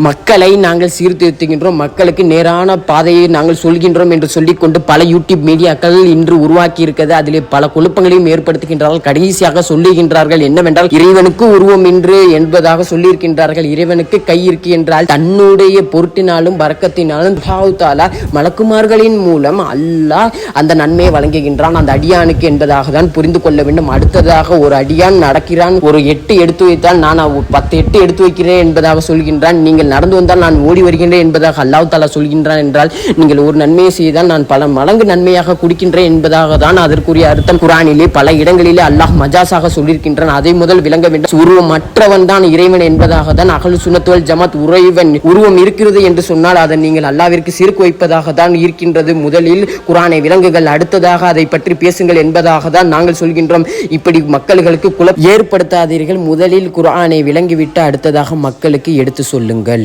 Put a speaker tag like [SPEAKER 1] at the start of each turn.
[SPEAKER 1] மக்களை நாங்கள் சீர்திருத்துகின்றோம், மக்களுக்கு நேரான பாதையை நாங்கள் சொல்கின்றோம் என்று சொல்லிக்கொண்டு பல யூடியூப் மீடியாக்கள் இன்று உருவாக்கி இருக்கிறது. அதிலே பல குழப்பங்களையும் ஏற்படுத்துகின்றார்கள். கடைசியாக சொல்லுகின்றார்கள் என்னவென்றால், இறைவனுக்கு உருவம் என்று என்பதாக சொல்லியிருக்கின்றார்கள். இறைவனுக்கு கை இருக்கு என்றால் தன்னுடைய பொருட்டினாலும் பரக்கத்தினாலும் மலக்குமார்களின் மூலம் அல்லாஹ் அந்த நன்மையை வழங்குகின்றான் அந்த அடியானுக்கு என்பதாக தான் புரிந்து கொள்ள வேண்டும். அடுத்ததாக ஒரு அடியான் நடக்கிறான், ஒரு 8 எடுத்து வைத்தால் நான் 10 8 எடுத்து வைக்கிறேன் என்பதாக சொல்கின்றான். நீங்கள் நடந்து வந்தால் நான் ஓடி வருகின்றேன் என்பதாக அல்லாஹ் தஆலா சொல்கின்றான் என்றால், நீங்கள் ஒரு நன்மையை செய்தால் நான் பல மடங்கு நன்மையாக கொடுக்கின்றேன் என்பதாக தான் அதற்குரிய அர்த்தம். குர்ஆனிலே பல இடங்களிலே அல்லாஹ் மஜாஸாக சொல்லியிருக்கின்றான். அதை முதல் விளங்க வேண்டும். உருவமற்றவன் தான் இறைவன் என்பதாக தான் அஹ்லுஸ் சுன்னத் வல் ஜமாத் உருவம் இருக்கிறது என்று சொன்னால் அதை நீங்கள் அல்லாஹ்விற்கு சிறுக்கு வைப்பதாக தான் இருக்கின்றது. முதலில் குர்ஆனை விளங்குகள், அடுத்ததாக அதை பற்றி பேசுங்கள் என்பதாக தான் நாங்கள் சொல்கின்றோம். இப்படி மக்களுக்கு குழப்பம் ஏற்படுத்தாதீர்கள். முதலில் குர்ஆனை விளங்கிவிட்டு அடுத்ததாக மக்களுக்கு எடுத்து சொல்லுங்கள்.